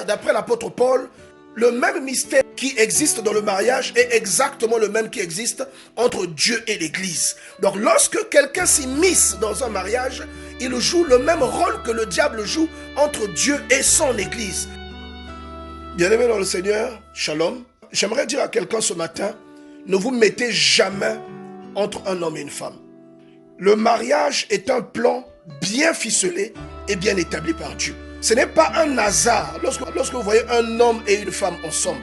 d'après l'apôtre Paul, le même mystère qui existe dans le mariage est exactement le même qui existe entre Dieu et l'Église. Donc lorsque quelqu'un s'immisce dans un mariage, il joue le même rôle que le diable joue entre Dieu et son Église. Bien-aimés dans le Seigneur, shalom. J'aimerais dire à quelqu'un ce matin, ne vous mettez jamais entre un homme et une femme. Le mariage est un plan bien ficelé et bien établi par Dieu. Ce n'est pas un hasard lorsque vous voyez un homme et une femme ensemble.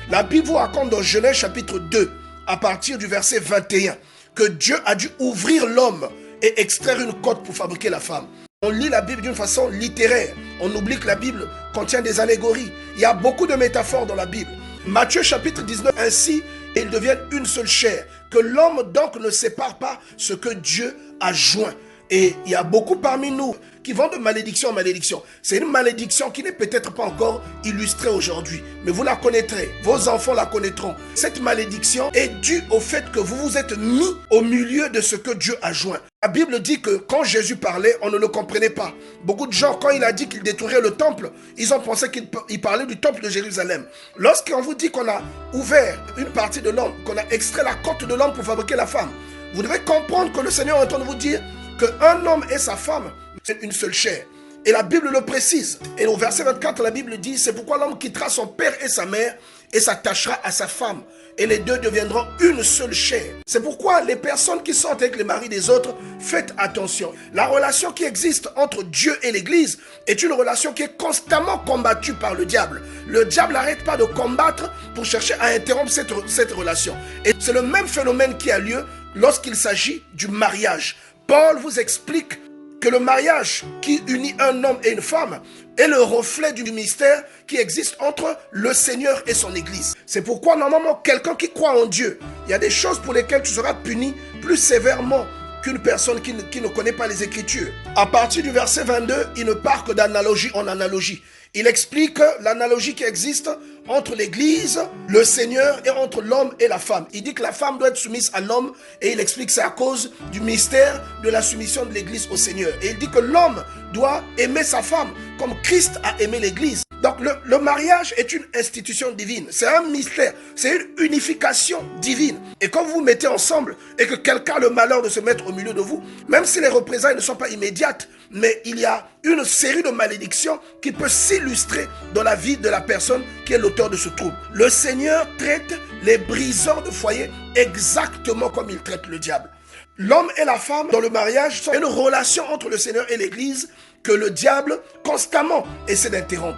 La Bible vous raconte dans Genèse chapitre 2, à partir du verset 21, que Dieu a dû ouvrir l'homme et extraire une côte pour fabriquer la femme. On lit la Bible d'une façon littéraire. On oublie que la Bible contient des allégories. Il y a beaucoup de métaphores dans la Bible. Matthieu chapitre 19, ainsi, ils deviennent une seule chair. Que l'homme donc ne sépare pas ce que Dieu a joint. Et il y a beaucoup parmi nous qui vont de malédiction en malédiction. C'est une malédiction qui n'est peut-être pas encore illustrée aujourd'hui, mais vous la connaîtrez, vos enfants la connaîtront. Cette malédiction est due au fait que vous vous êtes mis au milieu de ce que Dieu a joint. La Bible dit que quand Jésus parlait, on ne le comprenait pas. Beaucoup de gens, quand il a dit qu'il détruirait le temple, ils ont pensé qu'il parlait du temple de Jérusalem. Lorsqu'on vous dit qu'on a ouvert une partie de l'homme, qu'on a extrait la côte de l'homme pour fabriquer la femme, vous devez comprendre que le Seigneur est en train de vous dire qu'un homme et sa femme, c'est une seule chair. Et la Bible le précise. Et au verset 24, la Bible dit, c'est pourquoi l'homme quittera son père et sa mère et s'attachera à sa femme. Et les deux deviendront une seule chair. C'est pourquoi les personnes qui sortent avec les maris des autres, faites attention. La relation qui existe entre Dieu et l'Église est une relation qui est constamment combattue par le diable. Le diable n'arrête pas de combattre pour chercher à interrompre cette relation. Et c'est le même phénomène qui a lieu lorsqu'il s'agit du mariage. Paul vous explique que le mariage qui unit un homme et une femme est le reflet du mystère qui existe entre le Seigneur et son Église. C'est pourquoi normalement quelqu'un qui croit en Dieu, il y a des choses pour lesquelles tu seras puni plus sévèrement qu'une personne qui ne connaît pas les Écritures. À partir du verset 22, il ne part que d'analogie en analogie. Il explique l'analogie qui existe entre l'Église, le Seigneur et entre l'homme et la femme. Il dit que la femme doit être soumise à l'homme et il explique que c'est à cause du mystère de la soumission de l'Église au Seigneur. Et il dit que l'homme doit aimer sa femme comme Christ a aimé l'Église. Donc le mariage est une institution divine, c'est un mystère, c'est une unification divine. Et quand vous vous mettez ensemble et que quelqu'un a le malheur de se mettre au milieu de vous, même si les représailles ne sont pas immédiates, mais il y a une série de malédictions qui peut s'illustrer dans la vie de la personne qui est l'auteur de ce trouble. Le Seigneur traite les briseurs de foyer exactement comme il traite le diable. L'homme et la femme dans le mariage sont une relation entre le Seigneur et l'Église que le diable constamment essaie d'interrompre.